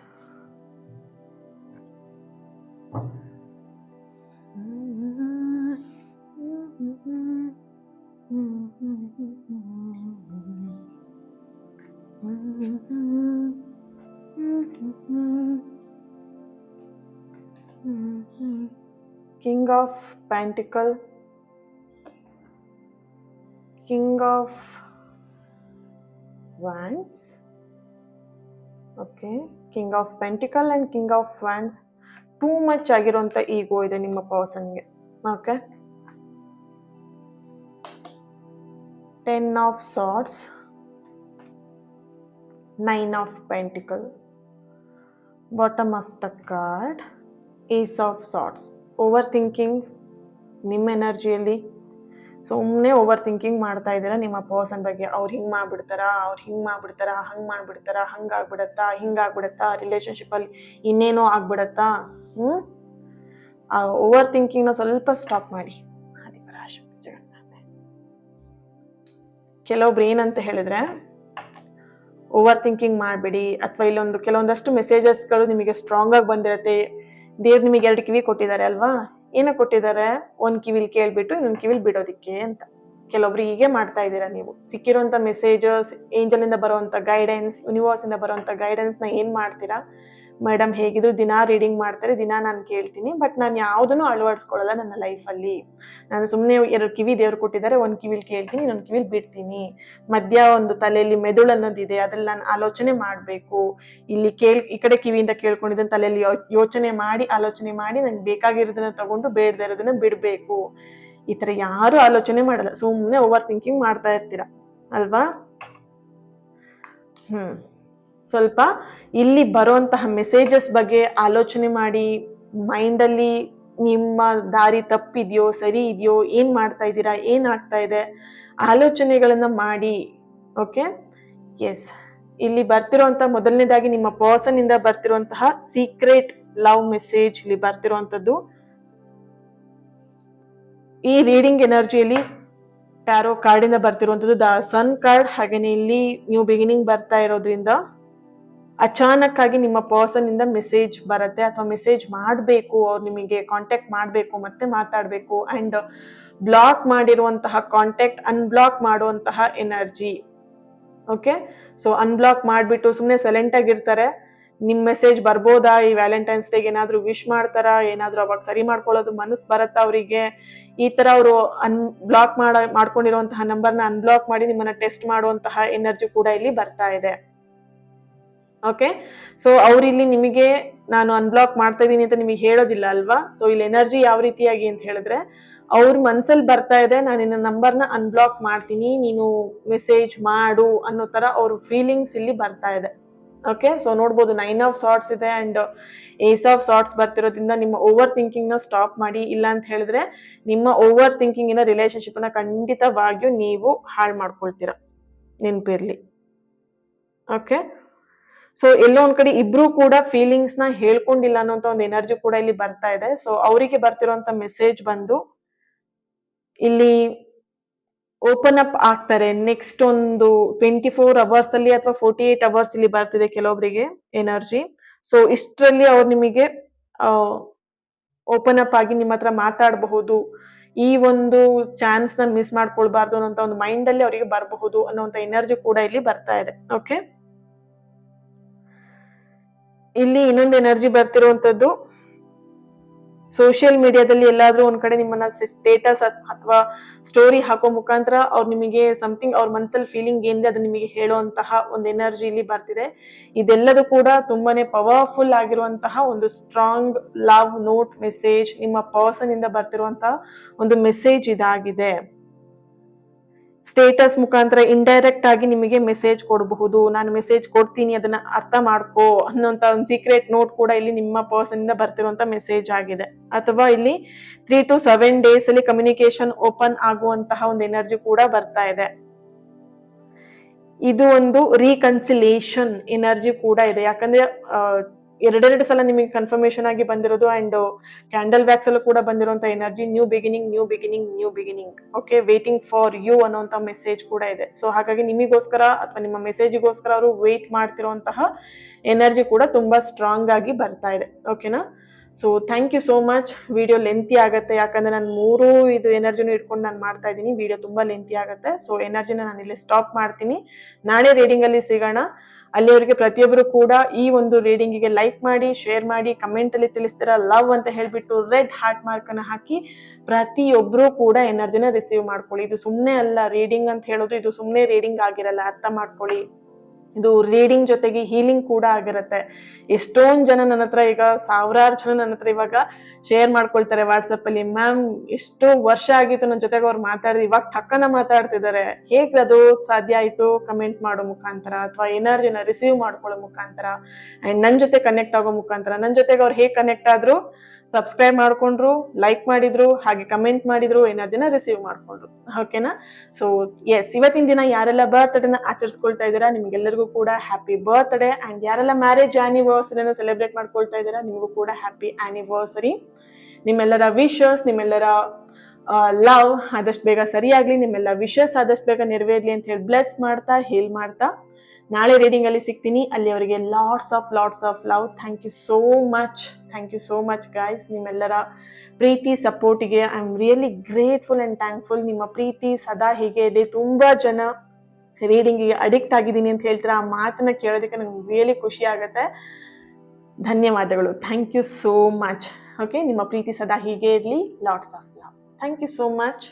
King of Pentacle, King of Wands. Okay, king of pentacle and king of wands. Too much ಆಗಿರೋಂಥ ಈಗೋ ಇದೆ ನಿಮ್ಮ ಪರ್ಸನ್ಗೆ. Okay, 10 of Swords, 9 of Pentacle, bottom of the card, Ace of Swords. Over thinking ನಿಮ್ಮ ಎನರ್ಜಿಯಲ್ಲಿ. ಸುಮ್ಮನೆ over thinking ಮಾಡ್ತಾ ಇದ್ದೀರಾ ನಿಮ್ಮ person ಬಗ್ಗೆ. ಅವ್ರು ಹಿಂಗೆ ಮಾಡ್ಬಿಡ್ತಾರಾ, ಹಂಗೆ ಮಾಡ್ಬಿಡ್ತಾರಾ, ಹಿಂಗಾಗ್ಬಿಡತ್ತಾ, ರಿಲೇಷನ್ಶಿಪ್ಪಲ್ಲಿ ಇನ್ನೇನೋ ಆಗ್ಬಿಡತ್ತಾ. ಆ ಓವರ್ ಥಿಂಕಿಂಗ್ನ ಸ್ವಲ್ಪ ಸ್ಟಾಪ್ ಮಾಡಿ. ಕೆಲವೊಬ್ರು ಏನಂತ ಹೇಳಿದ್ರೆ, ಓವರ್ ಥಿಂಕಿಂಗ್ ಮಾಡಬೇಡಿ, ಅಥವಾ ಇಲ್ಲೊಂದು ಕೆಲವೊಂದಷ್ಟು ಮೆಸೇಜಸ್ಗಳು ನಿಮಗೆ ಸ್ಟ್ರಾಂಗ್ ಆಗಿ ಬಂದಿರತ್ತೆ. ದೇವ್ರು ನಿಮಗೆ 2 ಕಿವಿ ಕೊಟ್ಟಿದ್ದಾರೆ ಅಲ್ವಾ? ಏನಕ್ಕೆ ಕೊಟ್ಟಿದ್ದಾರೆ? ಒಂದು ಕಿವಿಲಿ ಕೇಳ್ಬಿಟ್ಟು ಇನ್ನೊಂದು ಕಿವಿಲಿ ಬಿಡೋದಿಕ್ಕೆ ಅಂತ. ಕೆಲವೊಬ್ರು ಹೀಗೆ ಮಾಡ್ತಾ ಇದ್ದೀರಾ ನೀವು. ಸಿಕ್ಕಿರುವಂಥ ಮೆಸೇಜಸ್, ಏಂಜಲಿಂದ ಬರುವಂಥ ಗೈಡೆನ್ಸ್, ಯೂನಿವರ್ಸಿಂದ ಬರುವಂಥ ಗೈಡೆನ್ಸ್ನ ಏನು ಮಾಡ್ತೀರಾ? ಮೇಡಮ್ ಹೇಗಿದ್ರು ದಿನಾ ರೀಡಿಂಗ್ ಮಾಡ್ತಾರೆ, ದಿನಾ ನಾನು ಕೇಳ್ತೀನಿ, ಬಟ್ ನಾನು ಯಾವುದನ್ನು ಅಳವಡಿಸ್ಕೊಳ್ಳಲ್ಲ ನನ್ನ ಲೈಫಲ್ಲಿ. ನಾನು ಸುಮ್ಮನೆ 2 ಕಿವಿ ದೇವ್ರು ಕೊಟ್ಟಿದ್ದಾರೆ, ಒಂದು ಕಿವಿಲಿ ಕೇಳ್ತೀನಿ, ಇನ್ನೊಂದು ಕಿವಿಲಿ ಬಿಡ್ತೀನಿ. ಮಧ್ಯ ಒಂದು ತಲೆಯಲ್ಲಿ ಮೆದುಳು ಅನ್ನೋದಿದೆ, ಅದ್ರಲ್ಲಿ ನಾನು ಆಲೋಚನೆ ಮಾಡಬೇಕು. ಇಲ್ಲಿ ಈ ಕಡೆ ಕಿವಿಯಿಂದ ಕೇಳ್ಕೊಂಡಿದ್ದನ್ನು ತಲೆಯಲ್ಲಿ ಯೋಚನೆ ಮಾಡಿ, ಆಲೋಚನೆ ಮಾಡಿ, ನಂಗೆ ಬೇಕಾಗಿರೋದನ್ನ ತಗೊಂಡು ಬೇಡದೇ ಇರೋದನ್ನ ಬಿಡಬೇಕು. ಈ ಥರ ಯಾರು ಆಲೋಚನೆ ಮಾಡಲ್ಲ, ಸುಮ್ಮನೆ ಓವರ್ ಥಿಂಕಿಂಗ್ ಮಾಡ್ತಾ ಇರ್ತೀರಾ ಅಲ್ವಾ? ಸ್ವಲ್ಪ ಇಲ್ಲಿ ಬರುವಂತಹ ಮೆಸೇಜಸ್ ಬಗ್ಗೆ ಆಲೋಚನೆ ಮಾಡಿ, ಮೈಂಡಲ್ಲಿ ನಿಮ್ಮ ದಾರಿ ತಪ್ಪಿದೆಯೋ ಸರಿ ಇದೆಯೋ, ಏನ್ ಮಾಡ್ತಾ ಇದ್ದೀರಾ, ಏನಾಗ್ತಾ ಇದೆ, ಆಲೋಚನೆಗಳನ್ನ ಮಾಡಿ. Okay, yes. ಇಲ್ಲಿ ಬರ್ತಿರುವಂತ ಮೊದಲನೇದಾಗಿ ನಿಮ್ಮ ಪರ್ಸನ್ ಇಂದ ಬರ್ತಿರುವಂತಹ ಸೀಕ್ರೆಟ್ ಲವ್ ಮೆಸೇಜ್ ಇಲ್ಲಿ ಬರ್ತಿರುವಂತದ್ದು. ಈ ರೀಡಿಂಗ್ ಎನರ್ಜಿಯಲ್ಲಿ ಟ್ಯಾರೋ ಕಾರ್ಡ್ ಇಂದ ಬರ್ತಿರುವಂತದ್ದು ದ ಸನ್ ಕಾರ್ಡ್. ಹಾಗೇನೆ ಇಲ್ಲಿ ನ್ಯೂ ಬಿಗಿನಿಂಗ್ ಬರ್ತಾ ಇರೋದ್ರಿಂದ ಅಚಾನಕ್ ಆಗಿ ನಿಮ್ಮ ಪರ್ಸನ್ ಇಂದ ಮೆಸೇಜ್ ಬರುತ್ತೆ, ಅಥವಾ ಮೆಸೇಜ್ ಮಾಡಬೇಕು, ಅವ್ರು ನಿಮಗೆ ಕಾಂಟ್ಯಾಕ್ಟ್ ಮಾಡಬೇಕು, ಮತ್ತೆ ಮಾತಾಡಬೇಕು. ಅಂಡ್ ಬ್ಲಾಕ್ ಮಾಡಿರುವಂತಹ ಕಾಂಟ್ಯಾಕ್ಟ್ ಅನ್ಬ್ಲಾಕ್ ಮಾಡುವಂತಹ ಎನರ್ಜಿ. ಓಕೆ, ಸೊ ಅನ್ಬ್ಲಾಕ್ ಮಾಡಿಬಿಟ್ಟು ಸುಮ್ಮನೆ ಸೈಲೆಂಟ್ ಆಗಿರ್ತಾರೆ. ನಿಮ್ ಮೆಸೇಜ್ ಬರ್ಬೋದಾ? ಈ ವ್ಯಾಲೆಂಟೈನ್ಸ್ ಡೇಗೆ ಏನಾದ್ರು ವಿಶ್ ಮಾಡ್ತಾರಾ? ಏನಾದ್ರು ಅವಾಗ ಸರಿ ಮಾಡ್ಕೊಳ್ಳೋದು ಮನಸ್ಸು ಬರತ್ತಾ ಅವರಿಗೆ? ಈ ತರ ಅವರು ಬ್ಲಾಕ್ ಮಾಡ್ಕೊಂಡಿರುವಂತಹ ನಂಬರ್ನ ಅನ್ಬ್ಲಾಕ್ ಮಾಡಿ ನಿಮ್ಮನ್ನ ಟೆಸ್ಟ್ ಮಾಡುವಂತಹ ಎನರ್ಜಿ ಕೂಡ ಇಲ್ಲಿ ಬರ್ತಾ ಇದೆ. ಓಕೆ, ಸೊ ಅವ್ರಿಲ್ಲಿ ನಿಮಗೆ ನಾನು ಅನ್ಬ್ಲಾಕ್ ಮಾಡ್ತಾ ಇದೀನಿ ಅಂತ ನಿಮಗೆ ಹೇಳೋದಿಲ್ಲ ಅಲ್ವಾ? ಸೊ ಇಲ್ಲಿ ಎನರ್ಜಿ ಯಾವ ರೀತಿಯಾಗಿ ಅಂತ ಹೇಳಿದ್ರೆ, ಅವ್ರ ಮನ್ಸಲ್ಲಿ ಬರ್ತಾ ಇದೆ, ನಾನು ನಿನ್ನ ನಂಬರ್ನ ಅನ್ಬ್ಲಾಕ್ ಮಾಡ್ತೀನಿ, ನೀನು ಮೆಸೇಜ್ ಮಾಡು ಅನ್ನೋ ತರ ಅವ್ರ ಫೀಲಿಂಗ್ಸ್ ಇಲ್ಲಿ ಬರ್ತಾ ಇದೆ. ಓಕೆ, ಸೊ ನೋಡ್ಬೋದು 9 ಆಫ್ ಸಾರ್ಟ್ಸ್ ಇದೆ ಅಂಡ್ ಏಸ್ ಆಫ್ ಸಾರ್ಟ್ಸ್ ಬರ್ತಿರೋದ್ರಿಂದ ನಿಮ್ಮ ಓವರ್ ಥಿಂಕಿಂಗ್ ನ ಸ್ಟಾಪ್ ಮಾಡಿ. ಇಲ್ಲ ಅಂತ ಹೇಳಿದ್ರೆ ನಿಮ್ಮ ಓವರ್ ಥಿಂಕಿಂಗ್ ಇನ ರಿಲೇಶನ್ಶಿಪ್ ನ ಖಂಡಿತವಾಗಿಯೂ ನೀವು ಹಾಳು ಮಾಡ್ಕೊಳ್ತೀರಾ, ನೆನಪಿರ್ಲಿ. ಓಕೆ, ಸೊ ಎಲ್ಲೋ ಒಂದ್ ಕಡೆ ಇಬ್ರು ಕೂಡ ಫೀಲಿಂಗ್ಸ್ ನ ಹೇಳ್ಕೊಂಡಿಲ್ಲ ಅನ್ನೋಂತ ಒಂದು ಎನರ್ಜಿ ಕೂಡ ಇಲ್ಲಿ ಬರ್ತಾ ಇದೆ. ಸೊ ಅವರಿಗೆ ಬರ್ತಿರುವಂತ ಮೆಸೇಜ್ ಬಂದು ಇಲ್ಲಿ ಓಪನ್ ಅಪ್ ಆಗ್ತಾರೆ ನೆಕ್ಸ್ಟ್ ಒಂದು 24 ಅವರ್ಸ್ ಅಲ್ಲಿ, ಅಥವಾ 48 ಅವರ್ಸ್ ಇಲ್ಲಿ ಬರ್ತಿದೆ ಕೆಲವೊಬ್ಬರಿಗೆ ಎನರ್ಜಿ. ಸೊ ಇಷ್ಟರಲ್ಲಿ ಅವ್ರು ನಿಮಗೆ ಓಪನ್ ಅಪ್ ಆಗಿ ನಿಮ್ಮ ಹತ್ರ ಮಾತಾಡಬಹುದು. ಈ ಒಂದು ಚಾನ್ಸ್ ನ ಮಿಸ್ ಮಾಡ್ಕೊಳ್ಬಾರ್ದು ಅನ್ನೋಂತ ಒಂದು ಮೈಂಡ್ ಅಲ್ಲಿ ಅವರಿಗೆ ಬರಬಹುದು ಅನ್ನೋಂತ ಎನರ್ಜಿ ಕೂಡ ಇಲ್ಲಿ ಬರ್ತಾ ಇದೆ. ಓಕೆ, ಇಲ್ಲಿ ಇನ್ನೊಂದು ಎನರ್ಜಿ ಬರ್ತಿರುವಂತದ್ದು, ಸೋಷಿಯಲ್ ಮೀಡಿಯಾದಲ್ಲಿ ಎಲ್ಲಾದ್ರೂ ಒಂದ್ ಕಡೆ ನಿಮ್ಮನ್ನ ಸ್ಟೇಟಸ್ ಅಥವಾ ಸ್ಟೋರಿ ಹಾಕೋ ಮುಖಾಂತರ ಅವ್ರು ನಿಮಗೆ ಸಮಥಿಂಗ್ ಅವ್ರ ಮನಸ್ಸಲ್ಲಿ ಫೀಲಿಂಗ್ ಏನಿದೆ ಅದನ್ನ ನಿಮಗೆ ಹೇಳುವಂತಹ ಒಂದು ಎನರ್ಜಿ ಇಲ್ಲಿ ಬರ್ತಿದೆ. ಇದೆಲ್ಲದೂ ಕೂಡ ತುಂಬಾನೇ ಪವರ್ಫುಲ್ ಆಗಿರುವಂತಹ ಒಂದು ಸ್ಟ್ರಾಂಗ್ ಲವ್ ನೋಟ್ ಮೆಸೇಜ್, ನಿಮ್ಮ ಪರ್ಸನ್ ಇಂದ ಬರ್ತಿರುವಂತಹ ಒಂದು ಮೆಸೇಜ್ ಇದಾಗಿದೆ. ಸ್ಟೇಟಸ್ ಮುಖಾಂತರ ಇಂಡೈರೆಕ್ಟ್ ಆಗಿ ನಿಮಗೆ ಮೆಸೇಜ್ ಕೊಡಬಹುದು, ನಾನು ಮೆಸೇಜ್ ಕೊಡ್ತೀನಿ ಅದನ್ನ ಅರ್ಥ ಮಾಡ್ಕೋ ಅನ್ನೋಂತ ಒಂದು ಸೀಕ್ರೆಟ್ ನೋಟ್ ಕೂಡ ಇಲ್ಲಿ ನಿಮ್ಮ ಪರ್ಸನ್ ಇಂದ ಬರ್ತಿರುವಂತ ಮೆಸೇಜ್ ಆಗಿದೆ. ಅಥವಾ ಇಲ್ಲಿ 3 to 7 ಡೇಸ್ ಅಲ್ಲಿ ಕಮ್ಯುನಿಕೇಶನ್ ಓಪನ್ ಆಗುವಂತಹ ಒಂದು ಎನರ್ಜಿ ಕೂಡ ಬರ್ತಾ ಇದೆ. ಇದು ಒಂದು ರೀಕನ್ಸಿಲೇಷನ್ ಎನರ್ಜಿ ಕೂಡ ಇದೆ. ಯಾಕಂದ್ರೆ 2 ಸಲ ನಿಮಗೆ ಕನ್ಫರ್ಮೇಶನ್ ಆಗಿ ಬಂದಿರೋದು ಅಂಡ್ ಕ್ಯಾಂಡಲ್ ವ್ಯಾಕ್ಸ್ ಅಲ್ಲೂ ಕೂಡ ಬಂದಿರುವಂತ energy new beginning, new beginning, new beginning. Okay, waiting for you ಅನ್ನೋಂತ ಮೆಸೇಜ್ ಕೂಡ ಇದೆ. ಸೊ ಹಾಗಾಗಿ ನಿಮಗೋಸ್ಕರ ಅಥವಾ ನಿಮ್ಮ ಮೆಸೇಜ್ಗೋಸ್ಕರ ಅವರು ವೇಟ್ ಮಾಡ್ತಿರುವಂತಹ ಎನರ್ಜಿ ಕೂಡ ತುಂಬಾ ಸ್ಟ್ರಾಂಗ್ ಆಗಿ ಬರ್ತಾ ಇದೆ. ಓಕೆನಾ? So thank you so much. Video lengthy ಆಗುತ್ತೆ, ಯಾಕಂದ್ರೆ ನಾನು 3 ಇದು ಎನರ್ಜಿನ ಇಟ್ಕೊಂಡು ನಾನು ಮಾಡ್ತಾ ಇದ್ದೀನಿ. ವಿಡಿಯೋ ತುಂಬಾ ಲೆಂತಿ ಆಗುತ್ತೆ. ಸೊ ಎನರ್ಜಿನ ನಾನು ಇಲ್ಲಿ ಸ್ಟಾಪ್ ಮಾಡ್ತೀನಿ. ನಾಳೆ ರೀಡಿಂಗ್ ಅಲ್ಲಿ ಸಿಗೋಣ. ಅಲ್ಲಿವರೆಗೆ ಪ್ರತಿಯೊಬ್ಬರು ಕೂಡ ಈ ಒಂದು ರೀಡಿಂಗಿಗೆ ಲೈಕ್ ಮಾಡಿ, ಶೇರ್ ಮಾಡಿ, ಕಮೆಂಟ್ ಅಲ್ಲಿ ತಿಳಿಸ್ತೀರಾ ಲವ್ ಅಂತ ಹೇಳ್ಬಿಟ್ಟು ರೆಡ್ ಹಾರ್ಟ್ ಮಾರ್ಕ್ ಅನ್ನ ಹಾಕಿ ಪ್ರತಿಯೊಬ್ರು ಕೂಡ ಎನರ್ಜಿನ ರಿಸೀವ್ ಮಾಡ್ಕೊಳ್ಳಿ. ಇದು ಸುಮ್ಮನೆ ಅಲ್ಲ ರೀಡಿಂಗ್ ಅಂತ ಹೇಳೋದು, ಇದು ಸುಮ್ಮನೆ ರೀಡಿಂಗ್ ಆಗಿರಲ್ಲ, ಅರ್ಥ ಮಾಡ್ಕೊಳ್ಳಿ. ಇದು ರೀಡಿಂಗ್ ಜೊತೆಗೆ ಹೀಲಿಂಗ್ ಕೂಡ ಆಗಿರುತ್ತೆ. ಎಷ್ಟೊಂದು ಜನ ನನ್ನ ಹತ್ರ ಈಗ 1000 ಜನ ನನ್ನ ಹತ್ರ ಇವಾಗ ಶೇರ್ ಮಾಡ್ಕೊಳ್ತಾರೆ ವಾಟ್ಸಪ್ ಅಲ್ಲಿ, ಮ್ಯಾಮ್ ಎಷ್ಟು ವರ್ಷ ಆಗಿತ್ತು ನನ್ನ ಜೊತೆಗೆ ಅವ್ರು ಮಾತಾಡಿದ್ರು, ಇವಾಗ ಟಕ್ಕನ ಮಾತಾಡ್ತಿದ್ದಾರೆ, ಹೇಗೆ ಅದು ಸಾಧ್ಯ ಆಯ್ತು? ಕಮೆಂಟ್ ಮಾಡೋ ಮುಖಾಂತರ ಅಥವಾ ಎನರ್ಜಿನ ರಿಸೀವ್ ಮಾಡ್ಕೊಳ್ಳೋ ಮುಖಾಂತರ ಅಂಡ್ ನನ್ನ ಜೊತೆ ಕನೆಕ್ಟ್ ಆಗೋ ಮುಖಾಂತರ. ನನ್ನ ಜೊತೆಗೆ ಅವ್ರು ಹೇಗೆ ಕನೆಕ್ಟ್ ಆದ್ರು? ಸಬ್ಸ್ಕ್ರೈಬ್ ಮಾಡ್ಕೊಂಡ್ರು, ಲೈಕ್ ಮಾಡಿದ್ರು, ಹಾಗೆ ಕಮೆಂಟ್ ಮಾಡಿದ್ರು, ಎನರ್ಜಿನ ರಿಸೀವ್ ಮಾಡ್ಕೊಂಡ್ರು. ಓಕೆನಾ? ಸೊ ಎಸ್, ಇವತ್ತಿನ ದಿನ ಯಾರೆಲ್ಲ ಬರ್ತ್ಡೇನ ಆಚರಿಸ್ಕೊಳ್ತಾ ಇದ್ದೀರಾ ನಿಮ್ಗೆಲ್ಲರಿಗೂ ಕೂಡ ಹ್ಯಾಪಿ ಬರ್ತ್ಡೇ. ಅಂಡ್ ಯಾರೆಲ್ಲ ಮ್ಯಾರೇಜ್ ಆನಿವರ್ಸರಿನ ಸೆಲೆಬ್ರೇಟ್ ಮಾಡ್ಕೊಳ್ತಾ ಇದ್ದೀರಾ ನಿಮಗೂ ಕೂಡ ಹ್ಯಾಪಿ ಆನಿವರ್ಸರಿ. ನಿಮ್ಮೆಲ್ಲರ ವಿಶಸ್, ನಿಮ್ಮೆಲ್ಲರ ಲವ್ ಆದಷ್ಟು ಬೇಗ ಸರಿಯಾಗಲಿ, ನಿಮ್ಮೆಲ್ಲ ವಿಶಸ್ ಆದಷ್ಟು ಬೇಗ ನೆರವೇರಲಿ ಅಂತ ಹೇಳಿ ಬ್ಲೆಸ್ ಮಾಡ್ತಾ ಮಾಡ್ತಾ ನಾಳೆ ರೀಡಿಂಗಲ್ಲಿ ಸಿಗ್ತೀನಿ. ಅಲ್ಲಿವರೆಗೆ lots of love. Thank you so much guys. ನಿಮ್ಮೆಲ್ಲರ ಪ್ರೀತಿ ಸಪೋರ್ಟಿಗೆ I am really grateful and thankful. ನಿಮ್ಮ ಪ್ರೀತಿ ಸದಾ ಹೀಗೆ ಇದೆ. ತುಂಬ ಜನ ರೀಡಿಂಗಿಗೆ ಅಡಿಕ್ಟ್ ಆಗಿದ್ದೀನಿ ಅಂತ ಹೇಳ್ತೀರಾ. ಆ ಮಾತನ್ನ ಕೇಳೋದಕ್ಕೆ ನನಗೆ ರಿಯಲಿ ಖುಷಿ ಆಗುತ್ತೆ. ಧನ್ಯವಾದಗಳು. Thank you so much. Okay, ನಿಮ್ಮ ಪ್ರೀತಿ ಸದಾ ಹೀಗೆ ಇರಲಿ. Lots of love. Thank you so much.